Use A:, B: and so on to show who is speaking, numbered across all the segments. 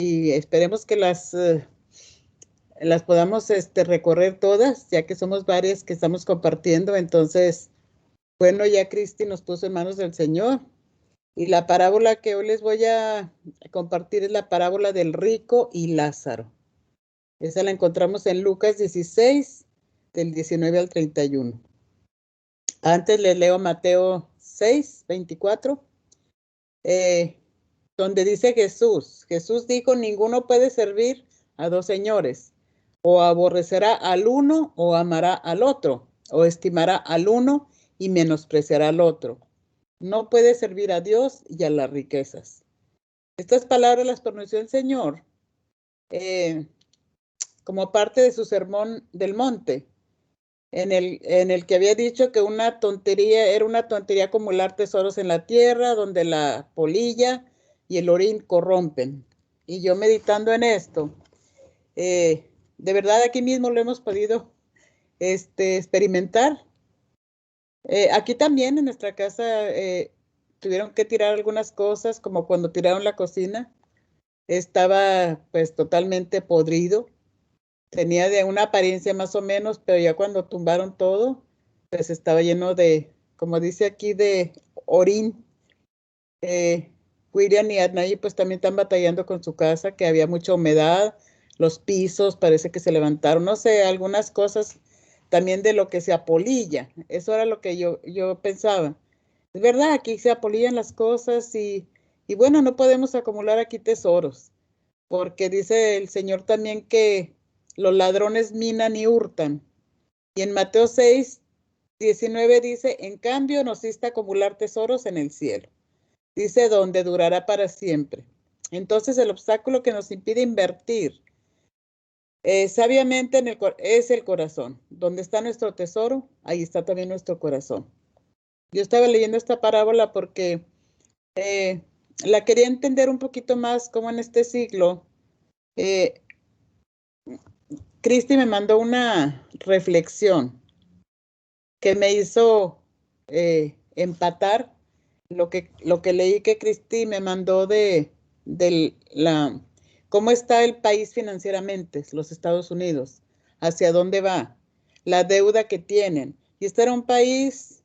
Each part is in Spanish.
A: y esperemos que las podamos recorrer todas, ya que somos varias que estamos compartiendo. Entonces, bueno, ya Cristi nos puso en manos del Señor. Y la parábola que hoy les voy a compartir es la parábola del rico y Lázaro. Esa la encontramos en Lucas 16, del 19 al 31. Antes les leo Mateo 6, 24, donde dice Jesús dijo, ninguno puede servir a dos señores, o aborrecerá al uno o amará al otro, o estimará al uno y menospreciará al otro. No puede servir a Dios y a las riquezas. Estas palabras las pronunció el Señor como parte de su sermón del monte, en el que había dicho que era una tontería acumular tesoros en la tierra, donde la polilla y el orín corrompen. Y yo meditando en esto, de verdad aquí mismo lo hemos podido experimentar. Aquí también en nuestra casa tuvieron que tirar algunas cosas, como cuando tiraron la cocina, estaba pues totalmente podrido. Tenía de una apariencia más o menos, pero ya cuando tumbaron todo, pues estaba lleno de, como dice aquí, de orín. William y Adnai pues también están batallando con su casa, que había mucha humedad, los pisos parece que se levantaron, no sé, algunas cosas también de lo que se apolilla. Eso era lo que yo pensaba. Es verdad, aquí se apolillan las cosas y bueno, no podemos acumular aquí tesoros, porque dice el Señor también que los ladrones minan y hurtan. Y en Mateo 6, 19 dice, en cambio nos hiciste acumular tesoros en el cielo. Dice, donde durará para siempre. Entonces el obstáculo que nos impide invertir sabiamente es el corazón. Donde está nuestro tesoro, ahí está también nuestro corazón. Yo estaba leyendo esta parábola porque eh, la quería entender un poquito más, como en este siglo eh, Cristi me mandó una reflexión que me hizo empatar lo que leí que Cristi me mandó de cómo está el país financieramente, los Estados Unidos, hacia dónde va, la deuda que tienen. Y este era un país,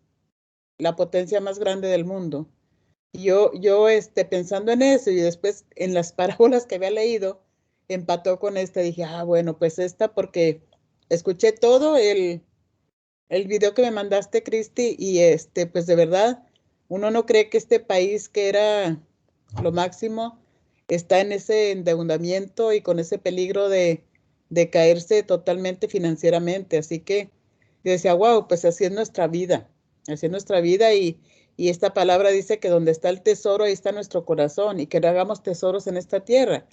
A: la potencia más grande del mundo. Y yo pensando en eso y después en las parábolas que había leído, empató con esta. Dije, bueno, pues esta porque escuché todo el video que me mandaste, Cristi, y pues de verdad, uno no cree que este país que era lo máximo está en ese endeudamiento y con ese peligro de caerse totalmente financieramente. Así que yo decía, wow, pues así es nuestra vida y esta palabra dice que donde está el tesoro, ahí está nuestro corazón y que no hagamos tesoros en esta tierra.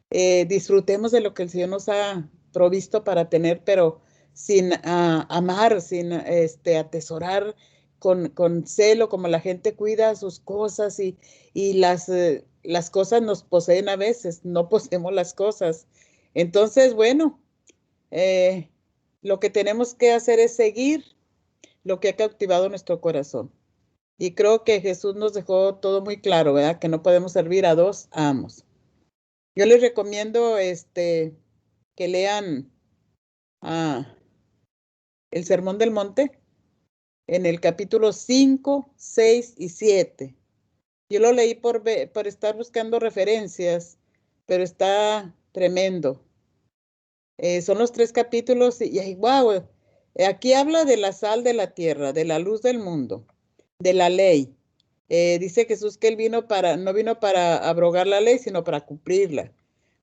A: Disfrutemos de lo que el Señor nos ha provisto para tener, pero sin amar, sin atesorar con celo, como la gente cuida sus cosas y las cosas nos poseen a veces, no poseemos las cosas. Entonces, bueno, eh, lo que tenemos que hacer es seguir lo que ha cautivado nuestro corazón. Y creo que Jesús nos dejó todo muy claro, ¿verdad? Que no podemos servir a dos amos. Yo les recomiendo que lean ah, el Sermón del Monte en el capítulo 5, 6 y 7. Yo lo leí por estar buscando referencias, pero está tremendo. Son los 3 capítulos y wow, aquí habla de la sal de la tierra, de la luz del mundo, de la ley. Dice Jesús que él no vino para abrogar la ley, sino para cumplirla.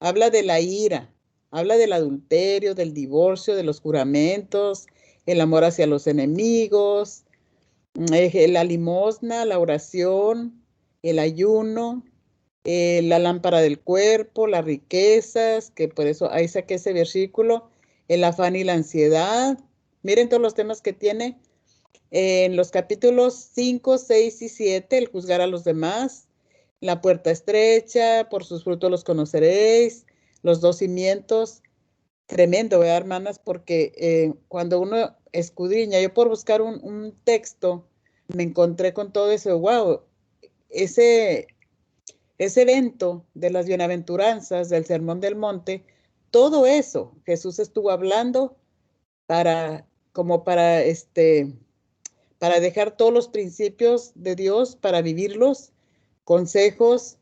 A: Habla de la ira, habla del adulterio, del divorcio, de los juramentos, el amor hacia los enemigos, la limosna, la oración, el ayuno, la lámpara del cuerpo, las riquezas, que por eso ahí saqué ese versículo, el afán y la ansiedad. Miren todos los temas que tiene en los capítulos 5, 6 y 7, el juzgar a los demás, la puerta estrecha, por sus frutos los conoceréis, los 2 cimientos. Tremendo, ¿verdad, hermanas? Porque cuando uno escudriña, yo por buscar un texto, me encontré con todo eso, wow, ese ese evento de las bienaventuranzas, del Sermón del Monte, todo eso Jesús estuvo hablando para, como para dejar todos los principios de Dios, para vivirlos, consejos,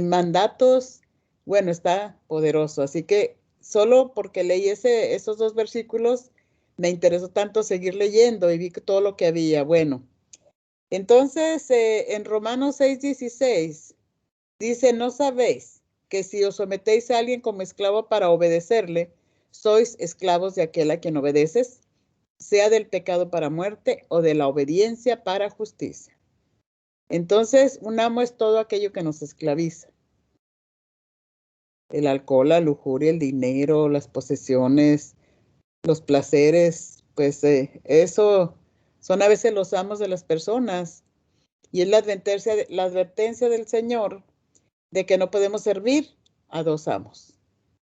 A: mandatos. Bueno, está poderoso. Así que solo porque leí esos dos versículos, me interesó tanto seguir leyendo y vi todo lo que había. Bueno, entonces en Romanos 6:16 dice, ¿no sabéis que si os sometéis a alguien como esclavo para obedecerle, sois esclavos de aquel a quien obedeces, sea del pecado para muerte o de la obediencia para justicia? Entonces, un amo es todo aquello que nos esclaviza. El alcohol, la lujuria, el dinero, las posesiones, los placeres, pues eso son a veces los amos de las personas. Y es la advertencia del Señor de que no podemos servir a dos amos.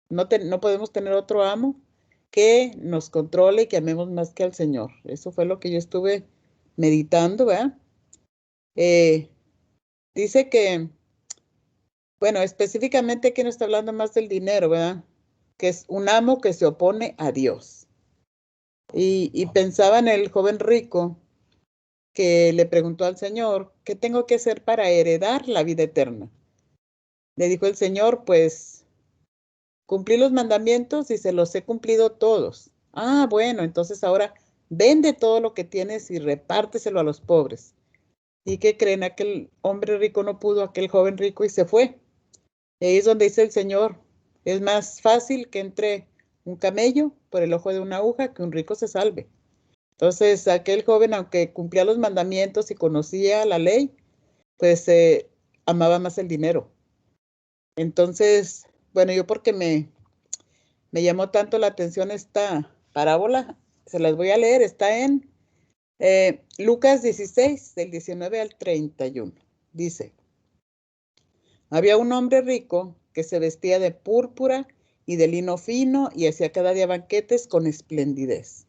A: No podemos tener otro amo que nos controle y que amemos más que al Señor. Eso fue lo que yo estuve meditando, ¿verdad? Dice que, bueno, específicamente aquí no está hablando más del dinero, ¿verdad? Que es un amo que se opone a Dios. Y pensaba en el joven rico que le preguntó al Señor, ¿qué tengo que hacer para heredar la vida eterna? Le dijo el Señor, pues cumplí los mandamientos y se los he cumplido todos. Ah, bueno, entonces ahora vende todo lo que tienes y repárteselo a los pobres. ¿Y qué creen? Aquel hombre rico no pudo, aquel joven rico, y se fue. Y ahí es donde dice el Señor, es más fácil que entre un camello por el ojo de una aguja que un rico se salve. Entonces, aquel joven, aunque cumplía los mandamientos y conocía la ley, pues amaba más el dinero. Entonces, bueno, yo porque me llamó tanto la atención esta parábola, se las voy a leer, está en Lucas 16, del 19 al 31. Dice, había un hombre rico que se vestía de púrpura y de lino fino y hacía cada día banquetes con esplendidez.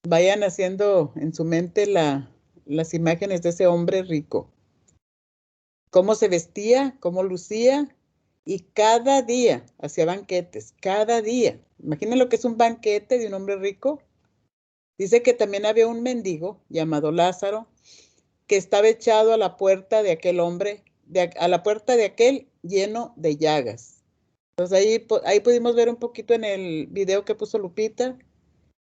A: Vayan haciendo en su mente las imágenes de ese hombre rico. Cómo se vestía, cómo lucía, y cada día hacía banquetes, cada día. Imaginen lo que es un banquete de un hombre rico. Dice que también había un mendigo llamado Lázaro que estaba echado a la puerta de aquel hombre, a la puerta de aquel lleno de llagas. Entonces ahí pudimos ver un poquito en el video que puso Lupita,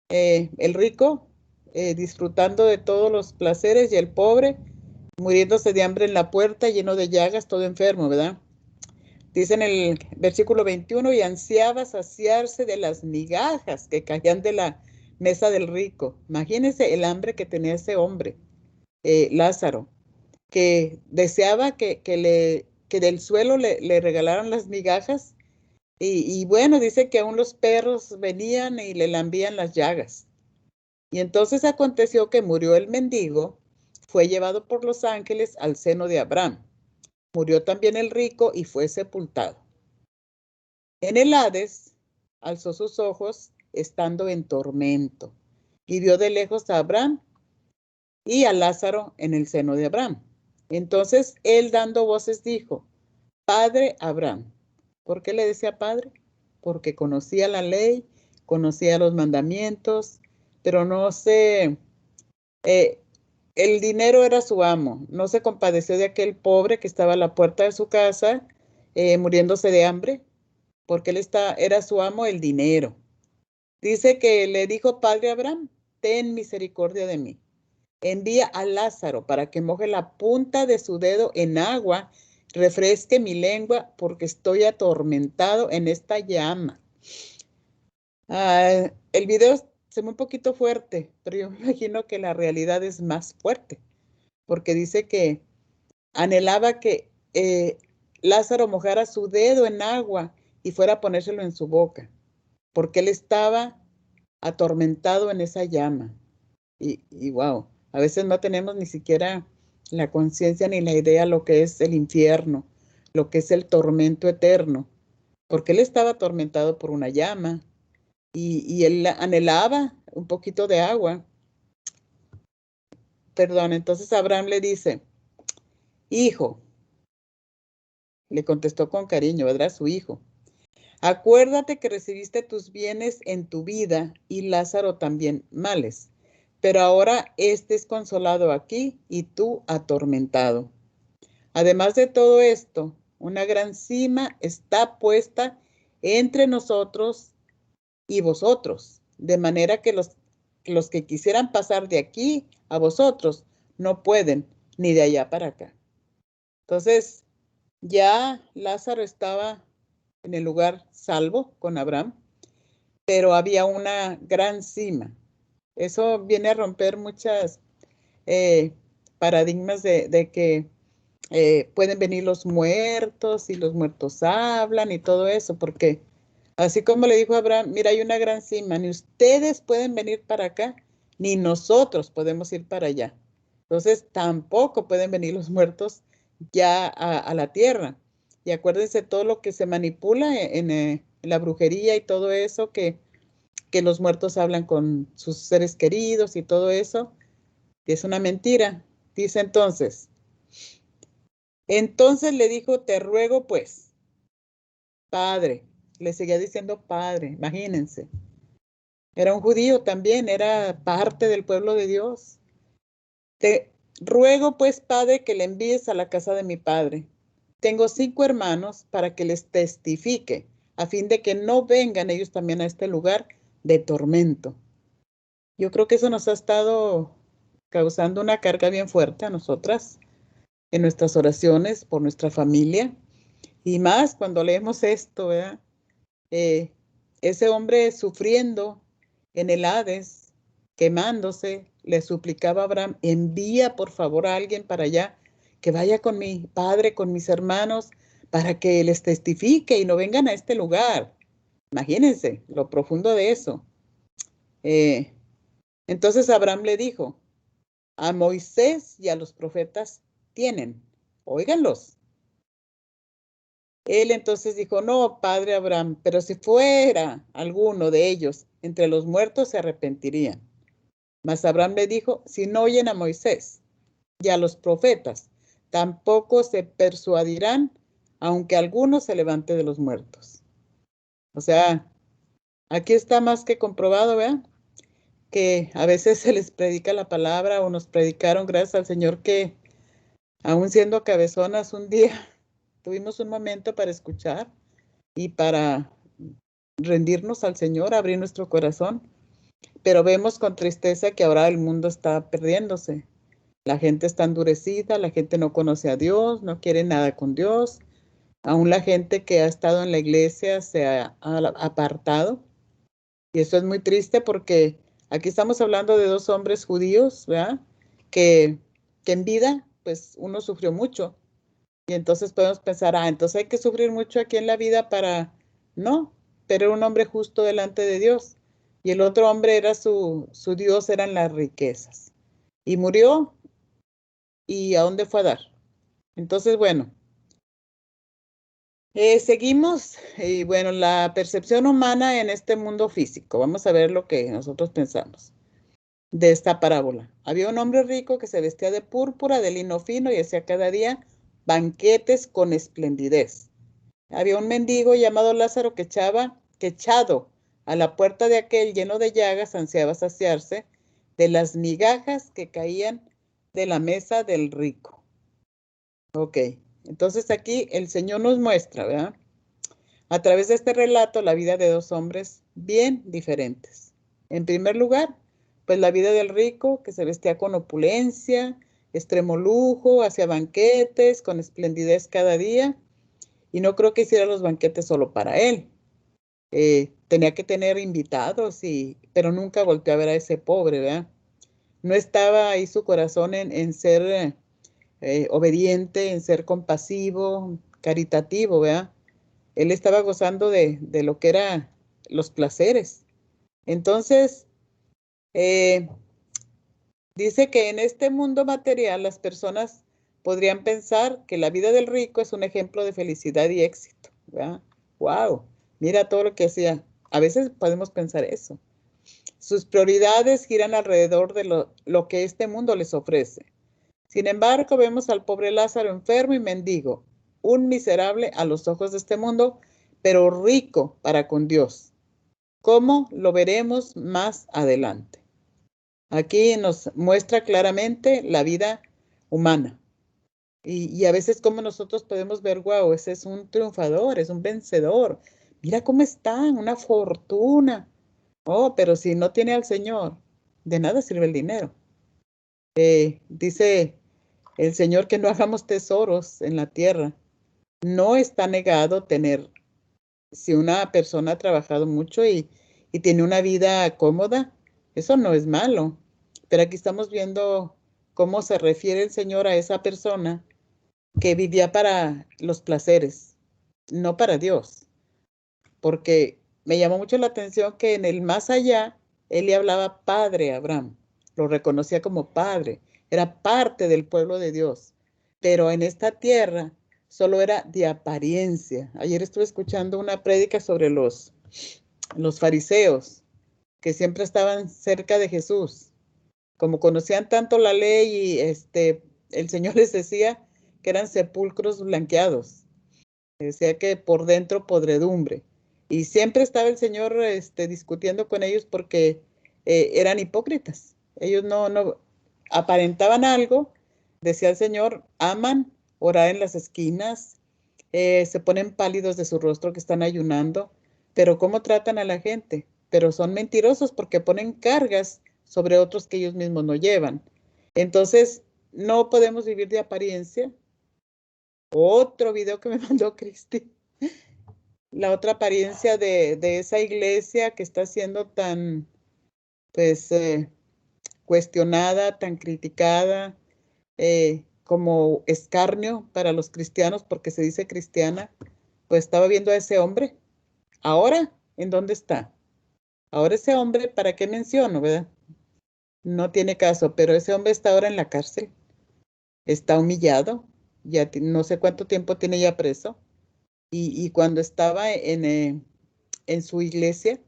A: el rico disfrutando de todos los placeres y el pobre muriéndose de hambre en la puerta, lleno de llagas, todo enfermo, ¿verdad? Dice en el versículo 21, y ansiaba saciarse de las migajas que caían de la mesa del rico. Imagínense el hambre que tenía ese hombre, Lázaro, que deseaba que del suelo le regalaran las migajas. Y bueno, dice que aún los perros venían y le lambían las llagas. Y entonces aconteció que murió el mendigo, fue llevado por los ángeles al seno de Abraham. Murió también el rico y fue sepultado. En el Hades alzó sus ojos estando en tormento y vio de lejos a Abraham y a Lázaro en el seno de Abraham. Entonces él dando voces dijo, Padre Abraham. ¿Por qué le decía padre? Porque conocía la ley, conocía los mandamientos, pero no se, el dinero era su amo. No se compadeció de aquel pobre que estaba a la puerta de su casa muriéndose de hambre, porque era su amo el dinero. Dice que le dijo, Padre Abraham, ten misericordia de mí. Envía a Lázaro para que moje la punta de su dedo en agua, refresque mi lengua, porque estoy atormentado en esta llama. El video se ve un poquito fuerte, pero yo me imagino que la realidad es más fuerte, porque dice que anhelaba que Lázaro mojara su dedo en agua y fuera a ponérselo en su boca, porque él estaba atormentado en esa llama. Y wow, a veces no tenemos ni siquiera la conciencia ni la idea lo que es el infierno, lo que es el tormento eterno, porque él estaba atormentado por una llama y él anhelaba un poquito de agua. Perdón, entonces Abraham le dice, hijo, Le contestó con cariño, ¿verdad? Su hijo. Acuérdate que recibiste tus bienes en tu vida y Lázaro también males. Pero ahora este es consolado aquí y tú atormentado. Además de todo esto, una gran cima está puesta entre nosotros y vosotros, de manera que los que quisieran pasar de aquí a vosotros no pueden, ni de allá para acá. Entonces, ya Lázaro estaba en el lugar salvo con Abraham, pero había una gran cima. Eso viene a romper muchas paradigmas de que pueden venir los muertos y los muertos hablan y todo eso, porque así como le dijo a Abraham, mira, hay una gran cima, ni ustedes pueden venir para acá, ni nosotros podemos ir para allá. Entonces, tampoco pueden venir los muertos ya a la tierra. Y acuérdense todo lo que se manipula en la brujería y todo eso, que los muertos hablan con sus seres queridos y todo eso, es una mentira. Dice entonces le dijo, te ruego pues, Padre, le seguía diciendo Padre, imagínense. Era un judío también, era parte del pueblo de Dios. Te ruego pues, Padre, que le envíes a la casa de mi padre. Tengo 5 hermanos para que les testifique, a fin de que no vengan ellos también a este lugar de tormento. Yo creo que eso nos ha estado causando una carga bien fuerte a nosotras en nuestras oraciones por nuestra familia. Y más cuando leemos esto, ¿verdad? Ese hombre sufriendo en el Hades, quemándose, le suplicaba a Abraham, envía por favor a alguien para allá, que vaya con mi padre, con mis hermanos, para que les testifique y no vengan a este lugar. Imagínense lo profundo de eso. Eh, entonces Abraham le dijo, a Moisés y a los profetas tienen, óiganlos. Él entonces dijo, no, padre Abraham, pero si fuera alguno de ellos entre los muertos se arrepentirían. Mas Abraham le dijo, si no oyen a Moisés y a los profetas, tampoco se persuadirán, aunque alguno se levante de los muertos. O sea, aquí está más que comprobado, ¿verdad? Que a veces se les predica la palabra o nos predicaron, gracias al Señor, que aún siendo cabezonas un día, tuvimos un momento para escuchar y para rendirnos al Señor, abrir nuestro corazón, pero vemos con tristeza que ahora el mundo está perdiéndose. La gente está endurecida, la gente no conoce a Dios, no quiere nada con Dios. Aún la gente que ha estado en la iglesia se ha apartado. Y eso es muy triste porque aquí estamos hablando de 2 hombres judíos, ¿verdad? Que, que en vida, pues uno sufrió mucho. Y entonces podemos pensar, entonces hay que sufrir mucho aquí en la vida para... No, pero era un hombre justo delante de Dios. Y el otro hombre era su Dios, eran las riquezas. Y murió, ¿y a dónde fue a dar? Entonces, bueno, seguimos. Y bueno, la percepción humana en este mundo físico. Vamos a ver lo que nosotros pensamos de esta parábola. Había un hombre rico que se vestía de púrpura, de lino fino y hacía cada día banquetes con esplendidez. Había un mendigo llamado Lázaro que echado a la puerta de aquel lleno de llagas, ansiaba saciarse de las migajas que caían de la mesa del rico. Ok, entonces aquí el Señor nos muestra, ¿verdad? A través de este relato, la vida de 2 hombres bien diferentes. En primer lugar, pues la vida del rico que se vestía con opulencia, extremo lujo, hacía banquetes con esplendidez cada día. Y no creo que hiciera los banquetes solo para él. Tenía que tener invitados, pero nunca volteó a ver a ese pobre, ¿verdad? No estaba ahí su corazón en ser obediente, en ser compasivo, caritativo, ¿verdad? Él estaba gozando de lo que eran los placeres. Entonces, eh, dice que en este mundo material las personas podrían pensar que la vida del rico es un ejemplo de felicidad y éxito, ¿verdad? Wow, mira todo lo que hacía. A veces podemos pensar eso. Sus prioridades giran alrededor de lo que este mundo les ofrece. Sin embargo, vemos al pobre Lázaro enfermo y mendigo, un miserable a los ojos de este mundo, pero rico para con Dios. ¿Cómo? Lo veremos más adelante. Aquí nos muestra claramente la vida humana. Y a veces como nosotros podemos ver, wow, ese es un triunfador, es un vencedor. Mira cómo está, una fortuna. Oh, pero si no tiene al Señor, de nada sirve el dinero. Dice el Señor que no hagamos tesoros en la tierra. No está negado tener, si una persona ha trabajado mucho y tiene una vida cómoda, eso no es malo. Pero aquí estamos viendo cómo se refiere el Señor a esa persona que vivía para los placeres, no para Dios. Porque me llamó mucho la atención que en el más allá, él le hablaba padre a Abraham, lo reconocía como padre, era parte del pueblo de Dios. Pero en esta tierra solo era de apariencia. Ayer estuve escuchando una prédica sobre los fariseos, que siempre estaban cerca de Jesús. Como conocían tanto la ley y el Señor les decía que eran sepulcros blanqueados. Decía que por dentro podredumbre. Y siempre estaba el Señor discutiendo con ellos porque eran hipócritas. Ellos no aparentaban algo, decía el Señor, aman orar en las esquinas, se ponen pálidos de su rostro que están ayunando, pero ¿cómo tratan a la gente? Pero son mentirosos porque ponen cargas sobre otros que ellos mismos no llevan. Entonces, no podemos vivir de apariencia. Otro video que me mandó Cristi, la otra apariencia de esa iglesia que está siendo tan, pues, cuestionada, tan criticada, como escarnio para los cristianos porque se dice cristiana. Pues estaba viendo a ese hombre. Ahora, ¿en dónde está? Ahora ese hombre, ¿para qué menciono, verdad? No tiene caso, pero ese hombre está ahora en la cárcel. Está humillado. Ya no sé cuánto tiempo tiene ya preso. Y cuando estaba en su iglesia,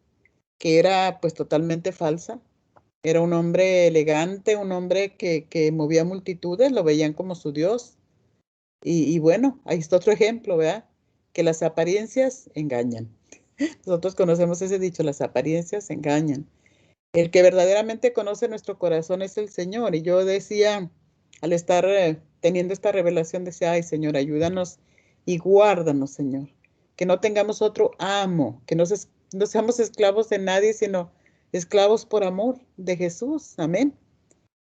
A: que era pues totalmente falsa, era un hombre elegante, un hombre que movía multitudes, lo veían como su Dios. Y bueno, ahí está otro ejemplo, ¿verdad? Que las apariencias engañan. Nosotros conocemos ese dicho, las apariencias engañan. El que verdaderamente conoce nuestro corazón es el Señor. Y yo decía, al estar teniendo esta revelación, decía, ay Señor, ayúdanos y guárdanos, Señor. Que no tengamos otro amo, que no seamos esclavos de nadie, sino esclavos por amor de Jesús. Amén.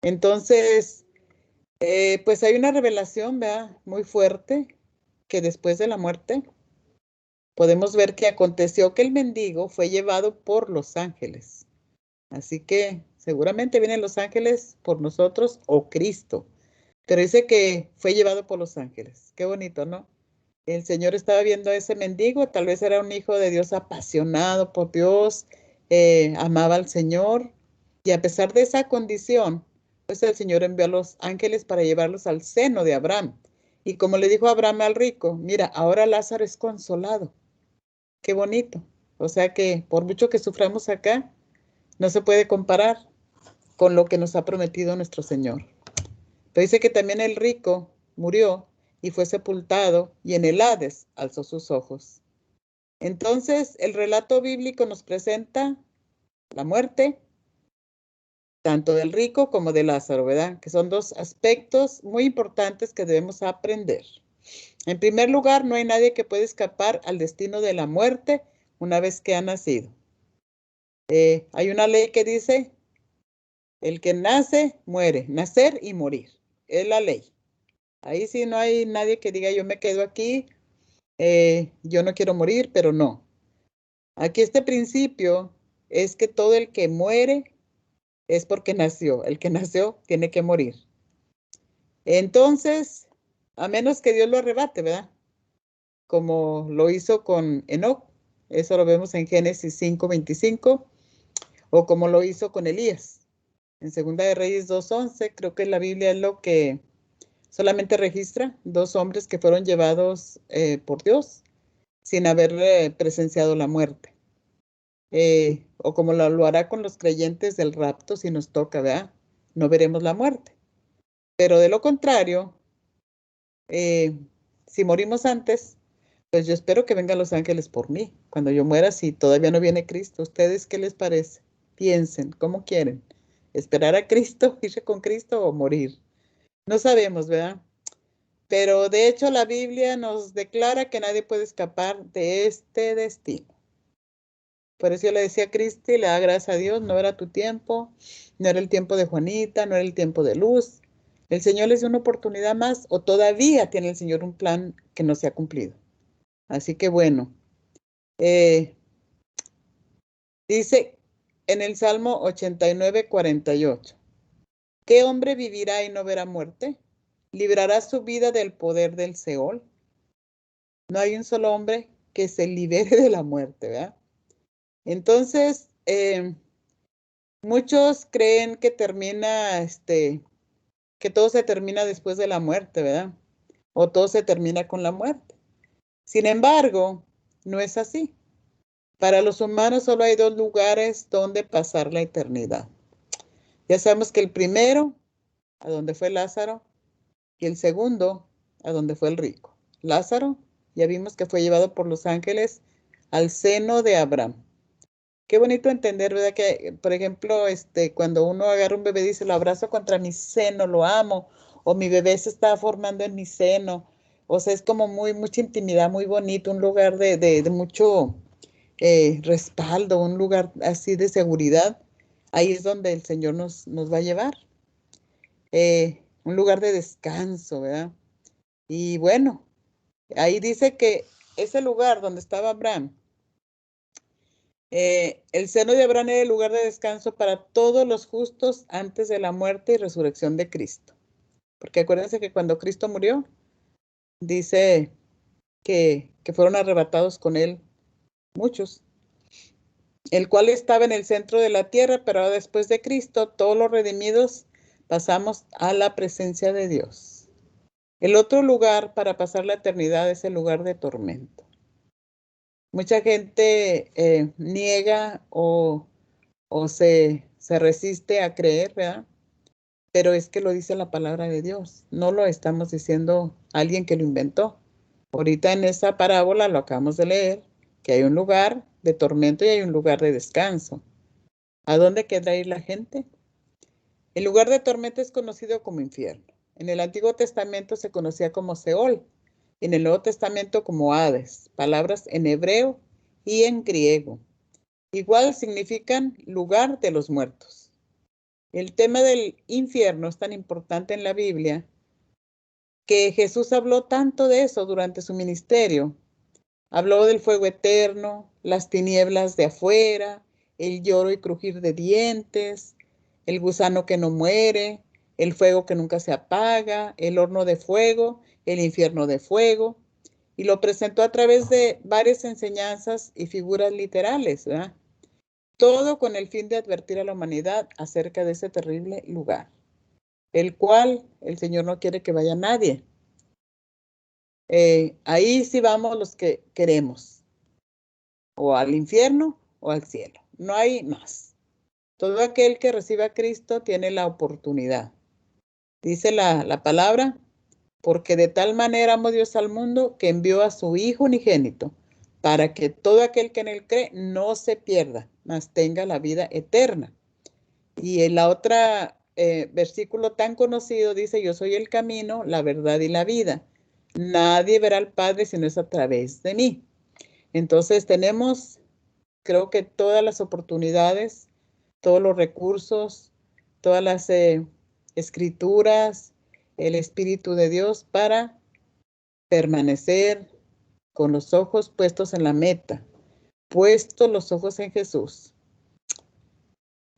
A: Entonces, pues hay una revelación, ¿verdad? Muy fuerte, que después de la muerte podemos ver que aconteció que el mendigo fue llevado por los ángeles. Así que seguramente vienen los ángeles por nosotros o Cristo. Pero dice que fue llevado por los ángeles. Qué bonito, ¿no? El Señor estaba viendo a ese mendigo, tal vez era un hijo de Dios apasionado por Dios, amaba al Señor. Y a pesar de esa condición, pues el Señor envió a los ángeles para llevarlos al seno de Abraham. Y como le dijo Abraham al rico, mira, ahora Lázaro es consolado. Qué bonito. O sea que por mucho que suframos acá, no se puede comparar con lo que nos ha prometido nuestro Señor. Pero dice que también el rico murió y fue sepultado y en el Hades alzó sus ojos. Entonces, el relato bíblico nos presenta la muerte, tanto del rico como de Lázaro, ¿verdad? Que son dos aspectos muy importantes que debemos aprender. En primer lugar, no hay nadie que pueda escapar al destino de la muerte una vez que ha nacido. Hay una ley que dice, el que nace, muere, nacer y morir. Es la ley. Ahí sí no hay nadie que diga yo me quedo aquí, yo no quiero morir, pero no. Aquí este principio es que todo el que muere es porque nació. El que nació tiene que morir. Entonces, a menos que Dios lo arrebate, ¿verdad? Como lo hizo con Enoc, eso lo vemos en Génesis 5:25, o como lo hizo con Elías. En Segunda de Reyes 2:11, creo que la Biblia es lo que solamente registra dos hombres que fueron llevados por Dios sin haber presenciado la muerte. O como lo hará con los creyentes del rapto si nos toca, ¿verdad? No veremos la muerte. Pero de lo contrario, si morimos antes, pues yo espero que vengan los ángeles por mí. Cuando yo muera, si todavía no viene Cristo, ¿ustedes qué les parece? Piensen, ¿cómo quieren? ¿Esperar a Cristo, irse con Cristo o morir? No sabemos, ¿verdad? Pero de hecho la Biblia nos declara que nadie puede escapar de este destino. Por eso yo le decía a Cristi, le da gracias a Dios, no era tu tiempo, no era el tiempo de Juanita, no era el tiempo de Luz. El Señor les dio una oportunidad más o todavía tiene el Señor un plan que no se ha cumplido. Así que bueno, dice en el Salmo 89:48, ¿qué hombre vivirá y no verá muerte? ¿Librará su vida del poder del Seol? No hay un solo hombre que se libere de la muerte, ¿verdad? Entonces, muchos creen que que todo se termina después de la muerte, ¿verdad? O todo se termina con la muerte. Sin embargo, no es así. Para los humanos solo hay dos lugares donde pasar la eternidad. Ya sabemos que el primero, a donde fue Lázaro, y el segundo, a donde fue el rico. Lázaro, ya vimos que fue llevado por los ángeles al seno de Abraham. Qué bonito entender, ¿verdad? Que, por ejemplo, cuando uno agarra un bebé, dice, lo abrazo contra mi seno, lo amo, o mi bebé se está formando en mi seno. O sea, es como mucha intimidad, muy bonito, un lugar de mucho respaldo, un lugar así de seguridad. Ahí es donde el Señor nos va a llevar. Un lugar de descanso, ¿verdad? Y bueno, ahí dice que ese lugar donde estaba Abraham, el seno de Abraham era el lugar de descanso para todos los justos antes de la muerte y resurrección de Cristo. Porque acuérdense que cuando Cristo murió, dice que fueron arrebatados con él muchos, el cual estaba en el centro de la tierra, pero ahora después de Cristo, todos los redimidos pasamos a la presencia de Dios. El otro lugar para pasar la eternidad es el lugar de tormento. Mucha gente niega o se resiste a creer, ¿verdad? Pero es que lo dice la palabra de Dios, no lo estamos diciendo alguien que lo inventó. Ahorita en esa parábola lo acabamos de leer, que hay un lugar de tormento y hay un lugar de descanso. ¿A dónde queda ir la gente? El lugar de tormento es conocido como infierno. En el Antiguo Testamento se conocía como Seol, en el Nuevo Testamento como Hades, palabras en hebreo y en griego. Igual significan lugar de los muertos. El tema del infierno es tan importante en la Biblia que Jesús habló tanto de eso durante su ministerio. Habló del fuego eterno, las tinieblas de afuera, el lloro y crujir de dientes, el gusano que no muere, el fuego que nunca se apaga, el horno de fuego, el infierno de fuego. Y lo presentó a través de varias enseñanzas y figuras literales, ¿verdad? Todo con el fin de advertir a la humanidad acerca de ese terrible lugar, el cual el Señor no quiere que vaya nadie. Ahí sí vamos los que queremos, o al infierno o al cielo. No hay más. Todo aquel que reciba a Cristo tiene la oportunidad. Dice la palabra, porque de tal manera amó Dios al mundo que envió a su Hijo unigénito, para que todo aquel que en él cree no se pierda, mas tenga la vida eterna. Y en la otra versículo tan conocido dice, yo soy el camino, la verdad y la vida. Nadie verá al Padre si no es a través de mí. Entonces tenemos, creo que todas las oportunidades, todos los recursos, todas las escrituras, el Espíritu de Dios para permanecer con los ojos puestos en la meta, puestos los ojos en Jesús.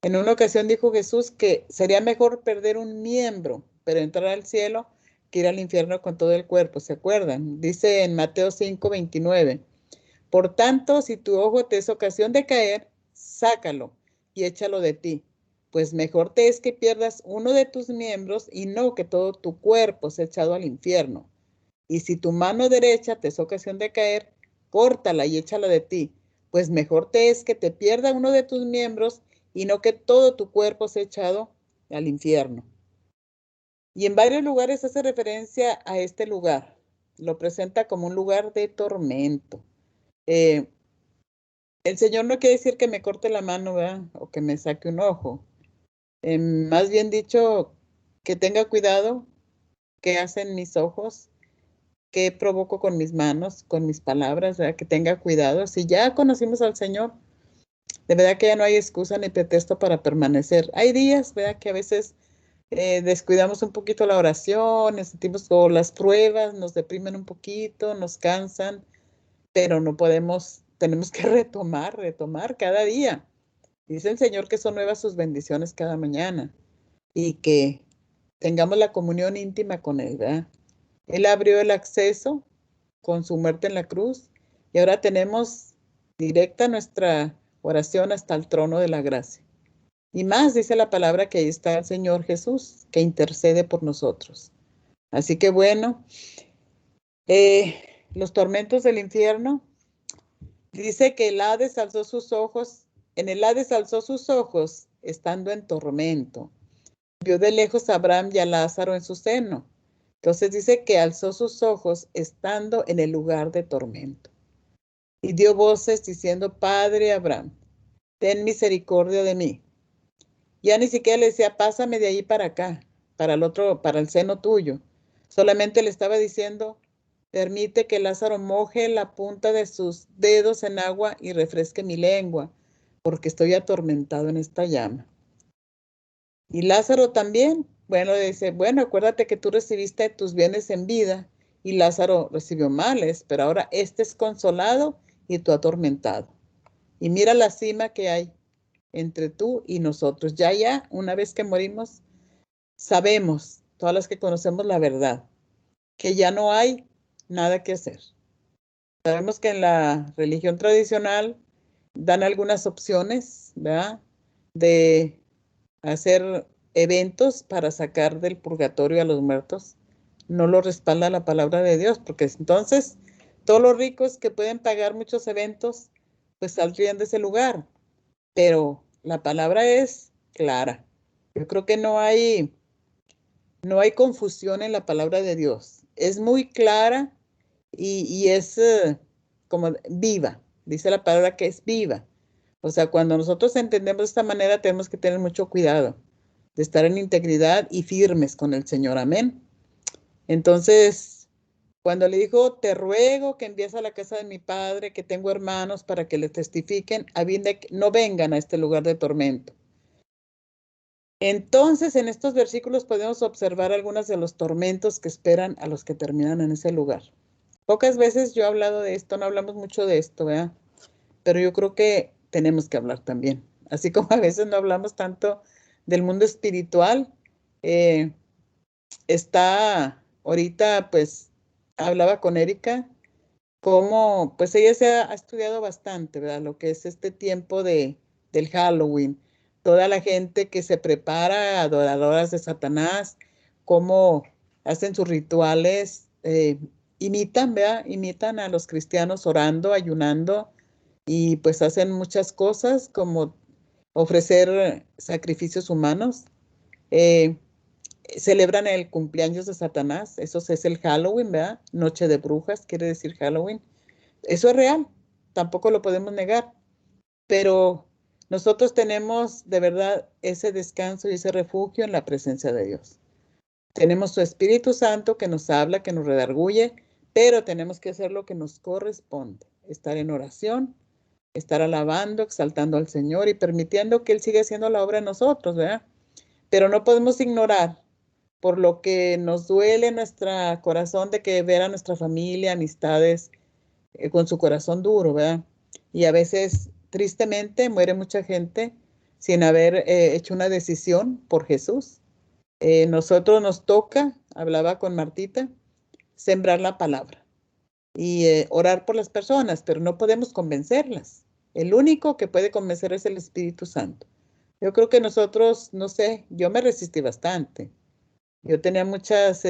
A: En una ocasión dijo Jesús que sería mejor perder un miembro, pero entrar al cielo, que ir al infierno con todo el cuerpo. ¿Se acuerdan? Dice en Mateo 5:29. Por tanto, si tu ojo te es ocasión de caer, sácalo y échalo de ti, pues mejor te es que pierdas uno de tus miembros y no que todo tu cuerpo sea echado al infierno. Y si tu mano derecha te es ocasión de caer, córtala y échala de ti, pues mejor te es que te pierda uno de tus miembros y no que todo tu cuerpo sea echado al infierno. Y en varios lugares hace referencia a este lugar. lo presenta como un lugar de tormento. El Señor no quiere decir que me corte la mano, ¿verdad? O que me saque un ojo. Más bien dicho, que tenga cuidado qué hacen mis ojos, qué provoco con mis manos, con mis palabras, ¿verdad? Que tenga cuidado. Si ya conocimos al Señor, de verdad que ya no hay excusa ni pretexto para permanecer. Hay días, ¿verdad? Que a veces descuidamos un poquito la oración, sentimos o las pruebas, nos deprimen un poquito, nos cansan, pero no podemos, tenemos que retomar cada día. Dice el Señor que son nuevas sus bendiciones cada mañana y que tengamos la comunión íntima con Él, ¿verdad? Él abrió el acceso con su muerte en la cruz y ahora tenemos directa nuestra oración hasta el trono de la gracia. Y más dice la palabra que ahí está el Señor Jesús, que intercede por nosotros. Así que bueno, los tormentos del infierno, dice que el Hades alzó sus ojos, en el Hades alzó sus ojos estando en tormento. Vio de lejos a Abraham y a Lázaro en su seno. Entonces dice que alzó sus ojos estando en el lugar de tormento. Y dio voces diciendo, Padre Abraham, ten misericordia de mí. Ya ni siquiera le decía, pásame de ahí para acá, para el otro, para el seno tuyo. Solamente le estaba diciendo, permite que Lázaro moje la punta de sus dedos en agua y refresque mi lengua, porque estoy atormentado en esta llama. Y Lázaro también, bueno, le dice, bueno, acuérdate que tú recibiste tus bienes en vida y Lázaro recibió males, pero ahora este es consolado y tú atormentado. Y mira la cima que hay entre tú y nosotros. Ya, una vez que morimos, sabemos, todas las que conocemos la verdad, que ya no hay nada que hacer. Sabemos que en la religión tradicional dan algunas opciones, ¿verdad? De hacer eventos para sacar del purgatorio a los muertos. No lo respalda la palabra de Dios, porque entonces todos los ricos que pueden pagar muchos eventos, pues saldrían de ese lugar. Pero la palabra es clara. Yo creo que no hay confusión en la palabra de Dios. Es muy clara y es como viva. Dice la palabra que es viva. O sea, cuando nosotros entendemos de esta manera, tenemos que tener mucho cuidado de estar en integridad y firmes con el Señor. Amén. Entonces, cuando le dijo, te ruego que envíes a la casa de mi padre, que tengo hermanos para que le testifiquen, a fin de que no vengan a este lugar de tormento. Entonces, en estos versículos podemos observar algunos de los tormentos que esperan a los que terminan en ese lugar. Pocas veces yo he hablado de esto, no hablamos mucho de esto, ¿verdad? Pero yo creo que tenemos que hablar también. Así como a veces no hablamos tanto del mundo espiritual, está ahorita, pues, hablaba con Erika, como, pues ella se ha estudiado bastante, ¿verdad? Lo que es este tiempo del Halloween, toda la gente que se prepara, adoradoras de Satanás, cómo hacen sus rituales, imitan, ¿verdad? Imitan a los cristianos orando, ayunando, y pues hacen muchas cosas como ofrecer sacrificios humanos. Eh, Celebran el cumpleaños de Satanás, eso es el Halloween, ¿verdad? Noche de brujas, quiere decir Halloween. Eso es real, tampoco lo podemos negar, pero nosotros tenemos de verdad ese descanso y ese refugio en la presencia de Dios. Tenemos su Espíritu Santo que nos habla, que nos redarguye, pero tenemos que hacer lo que nos corresponde, estar en oración, estar alabando, exaltando al Señor y permitiendo que Él siga haciendo la obra en nosotros, ¿verdad? Pero no podemos ignorar por lo que nos duele nuestro corazón de que ver a nuestra familia, amistades, con su corazón duro, ¿verdad? Y a veces, tristemente, muere mucha gente sin haber hecho una decisión por Jesús. Nosotros nos toca, hablaba con Martita, sembrar la palabra y orar por las personas, pero no podemos convencerlas. El único que puede convencer es el Espíritu Santo. Yo creo que nosotros, no sé, yo me resistí bastante. Yo tenía muchas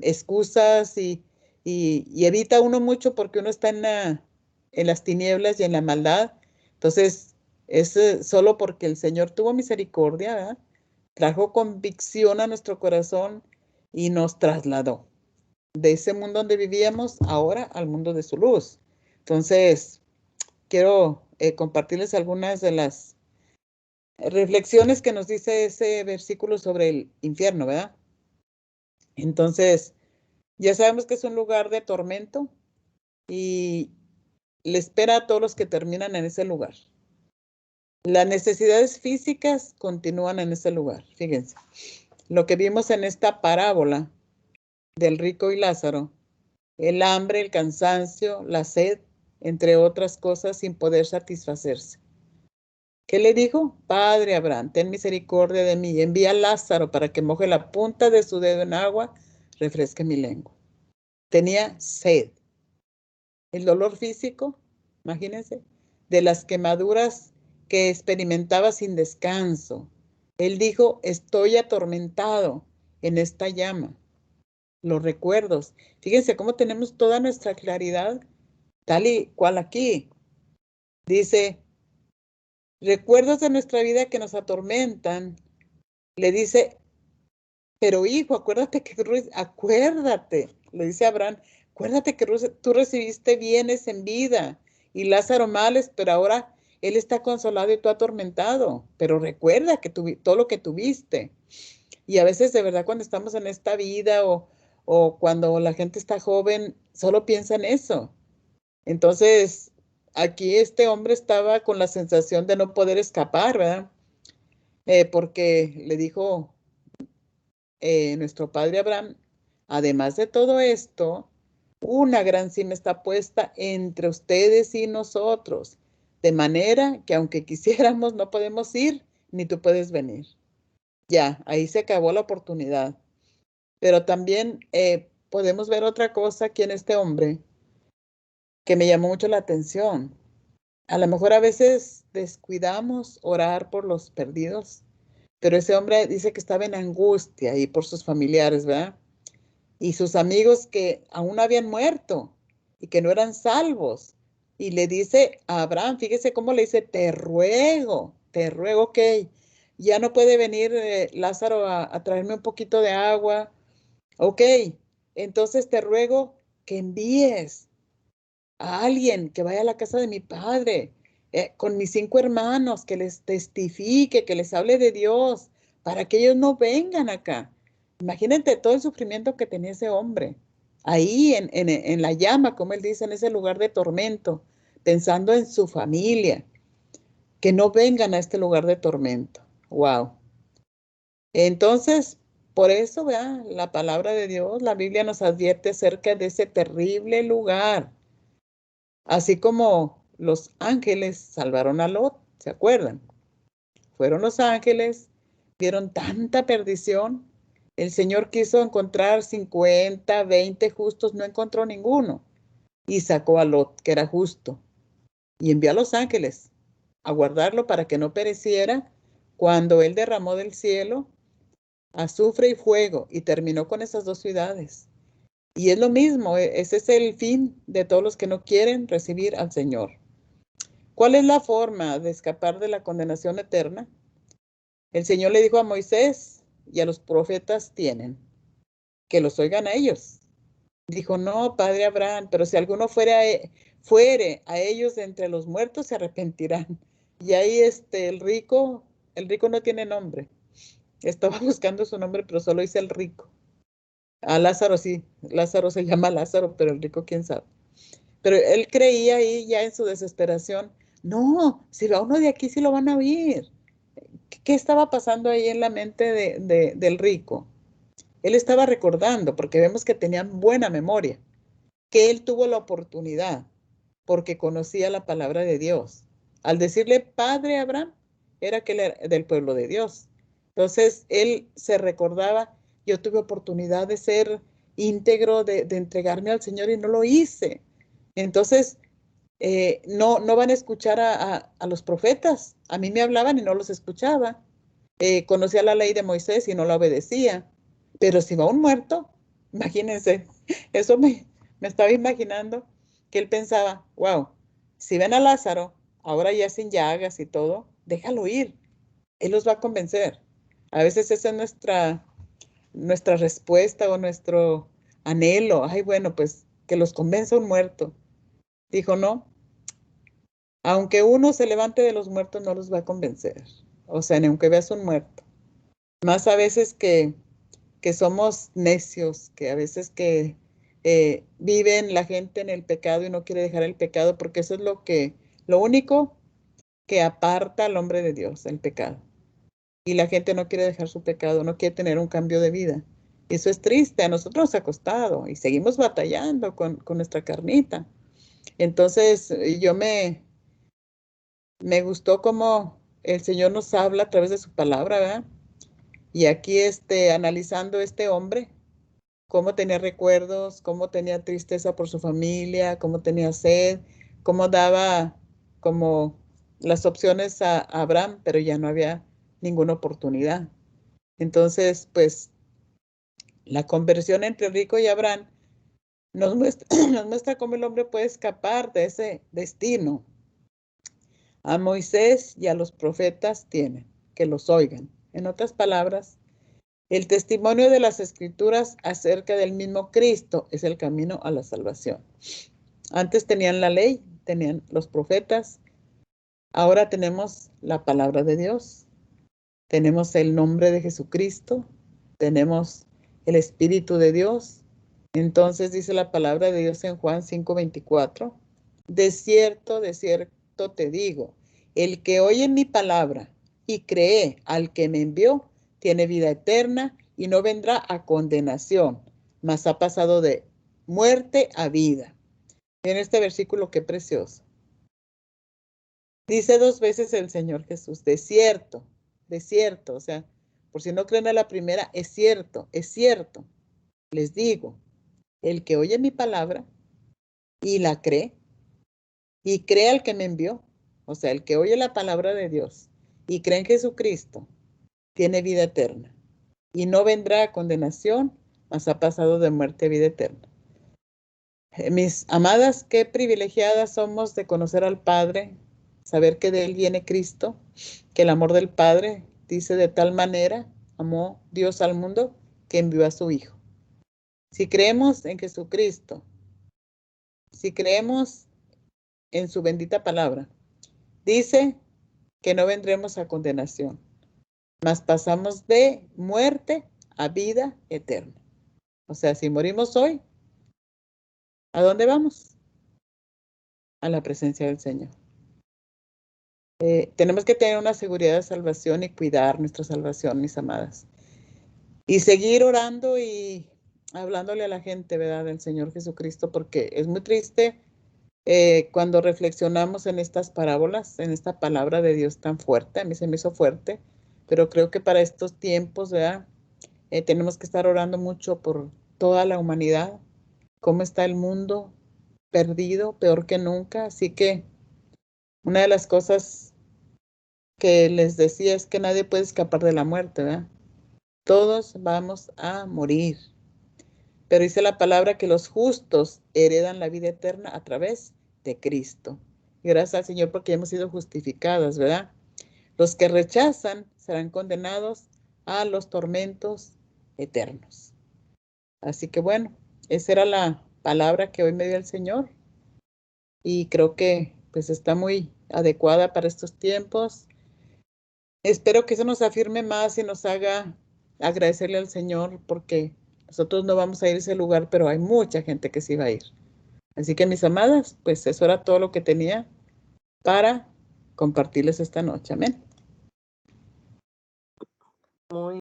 A: excusas y evita uno mucho porque uno está en las tinieblas y en la maldad. Entonces, es solo porque el Señor tuvo misericordia, ¿verdad? Trajo convicción a nuestro corazón y nos trasladó. de ese mundo donde vivíamos ahora al mundo de su luz. Entonces, quiero compartirles algunas de las reflexiones que nos dice ese versículo sobre el infierno, ¿verdad? Entonces, ya sabemos que es un lugar de tormento y le espera a todos los que terminan en ese lugar. Las necesidades físicas continúan en ese lugar. Fíjense, lo que vimos en esta parábola del rico y Lázaro, el hambre, el cansancio, la sed, entre otras cosas, sin poder satisfacerse. ¿Qué le dijo? Padre Abraham, ten misericordia de mí, envía a Lázaro para que moje la punta de su dedo en agua, refresque mi lengua. Tenía sed. El dolor físico, imagínense, de las quemaduras que experimentaba sin descanso. Él dijo, estoy atormentado en esta llama. Los recuerdos. Fíjense cómo tenemos toda nuestra claridad, tal y cual aquí. Dice, recuerdos de nuestra vida que nos atormentan. Le dice, pero hijo, acuérdate, le dice Abraham, acuérdate que tú recibiste bienes en vida y Lázaro males, pero ahora él está consolado y tú atormentado. Pero recuerda que todo lo que tuviste. Y a veces de verdad cuando estamos en esta vida o cuando la gente está joven, solo piensa en eso. Entonces, aquí este hombre estaba con la sensación de no poder escapar, ¿verdad? Porque le dijo nuestro padre Abraham, además de todo esto, una gran cima está puesta entre ustedes y nosotros, de manera que aunque quisiéramos no podemos ir, ni tú puedes venir. Ya, ahí se acabó la oportunidad. Pero también podemos ver otra cosa aquí en este hombre que me llamó mucho la atención. A lo mejor a veces descuidamos orar por los perdidos, pero ese hombre dice que estaba en angustia y por sus familiares, ¿verdad? Y sus amigos que aún habían muerto y que no eran salvos. Y le dice a Abraham, fíjese cómo le dice, te ruego, ok, ya no puede venir Lázaro a traerme un poquito de agua. Ok, entonces te ruego que envíes a alguien que vaya a la casa de mi padre, con mis 5 hermanos, que les testifique, que les hable de Dios, para que ellos no vengan acá. Imagínate todo el sufrimiento que tenía ese hombre, ahí en la llama, como él dice, en ese lugar de tormento, pensando en su familia, que no vengan a este lugar de tormento. Wow. Entonces, por eso, vea, la palabra de Dios, la Biblia nos advierte acerca de ese terrible lugar. Así como los ángeles salvaron a Lot, ¿se acuerdan? Fueron los ángeles, vieron tanta perdición. El Señor quiso encontrar 50, 20 justos, no encontró ninguno. Y sacó a Lot, que era justo, y envió a los ángeles a guardarlo para que no pereciera cuando él derramó del cielo azufre y fuego y terminó con esas 2 ciudades. Y es lo mismo, ese es el fin de todos los que no quieren recibir al Señor. ¿Cuál es la forma de escapar de la condenación eterna? El Señor le dijo a Moisés y a los profetas tienen, que los oigan a ellos. Dijo, no, padre Abraham, pero si alguno fuere a ellos de entre los muertos, se arrepentirán. Y ahí el rico no tiene nombre. Estaba buscando su nombre, pero solo dice el rico. A Lázaro sí, Lázaro se llama Lázaro, pero el rico quién sabe. Pero él creía ahí ya en su desesperación, no, si va uno de aquí sí lo van a oír. ¿Qué estaba pasando ahí en la mente del rico? Él estaba recordando, porque vemos que tenían buena memoria, que él tuvo la oportunidad, porque conocía la palabra de Dios. Al decirle Padre Abraham, era que él era del pueblo de Dios. Entonces, él se recordaba, yo tuve oportunidad de ser íntegro, de entregarme al Señor y no lo hice. Entonces, no van a escuchar a los profetas. A mí me hablaban y no los escuchaba. Conocía la ley de Moisés y no la obedecía. Pero si va un muerto, imagínense, eso me estaba imaginando que él pensaba, wow, si ven a Lázaro, ahora ya sin llagas y todo, déjalo ir. Él los va a convencer. A veces esa es nuestra respuesta o nuestro anhelo, ay, bueno, pues que los convenza un muerto. Dijo, no, aunque uno se levante de los muertos, no los va a convencer. O sea, ni aunque veas un muerto. Más a veces que somos necios, que a veces que viven la gente en el pecado y no quiere dejar el pecado, porque eso es lo único que aparta al hombre de Dios, el pecado. Y la gente no quiere dejar su pecado, no quiere tener un cambio de vida. Y eso es triste, a nosotros nos ha costado y seguimos batallando con nuestra carnita. Entonces, me gustó cómo el Señor nos habla a través de su palabra, ¿verdad? Y aquí analizando este hombre, cómo tenía recuerdos, cómo tenía tristeza por su familia, cómo tenía sed, cómo daba como las opciones a Abraham, pero ya no había ninguna oportunidad. Entonces, pues la conversión entre rico y Abraham nos muestra, nos muestra cómo el hombre puede escapar de ese destino. A Moisés y a los profetas tienen que los oigan. En otras palabras, el testimonio de las Escrituras acerca del mismo Cristo es el camino a la salvación. Antes tenían la ley, tenían los profetas, ahora tenemos la palabra de Dios, tenemos el nombre de Jesucristo, tenemos el Espíritu de Dios. Entonces dice la palabra de Dios en Juan 5:24, de cierto te digo, el que oye mi palabra y cree al que me envió, tiene vida eterna y no vendrá a condenación, mas ha pasado de muerte a vida. En este versículo, qué precioso. Dice 2 veces el Señor Jesús, de cierto, o sea, por si no creen a la primera, es cierto, les digo, el que oye mi palabra y la cree, y cree al que me envió, o sea, el que oye la palabra de Dios y cree en Jesucristo, tiene vida eterna y no vendrá a condenación, mas ha pasado de muerte a vida eterna. Mis amadas, qué privilegiadas somos de conocer al Padre, saber que de Él viene Cristo, que el amor del Padre dice de tal manera, amó Dios al mundo, que envió a su Hijo. Si creemos en Jesucristo, si creemos en su bendita palabra, dice que no vendremos a condenación, mas pasamos de muerte a vida eterna. O sea, si morimos hoy, ¿a dónde vamos? A la presencia del Señor. Tenemos que tener una seguridad de salvación y cuidar nuestra salvación, mis amadas. Y seguir orando y hablándole a la gente, ¿verdad? Del Señor Jesucristo, porque es muy triste cuando reflexionamos en estas parábolas, en esta palabra de Dios tan fuerte. A mí se me hizo fuerte, pero creo que para estos tiempos, ¿verdad? Tenemos que estar orando mucho por toda la humanidad, cómo está el mundo perdido, peor que nunca. Así que una de las cosas que les decía es que nadie puede escapar de la muerte, ¿verdad? Todos vamos a morir. Pero dice la palabra que los justos heredan la vida eterna a través de Cristo. Y gracias al Señor porque hemos sido justificadas, ¿verdad? Los que rechazan serán condenados a los tormentos eternos. Así que bueno, esa era la palabra que hoy me dio el Señor y creo que pues está muy adecuada para estos tiempos. Espero que eso nos afirme más y nos haga agradecerle al Señor porque nosotros no vamos a ir a ese lugar, pero hay mucha gente que sí va a ir. Así que mis amadas, pues eso era todo lo que tenía para compartirles esta noche. Amén.
B: Muy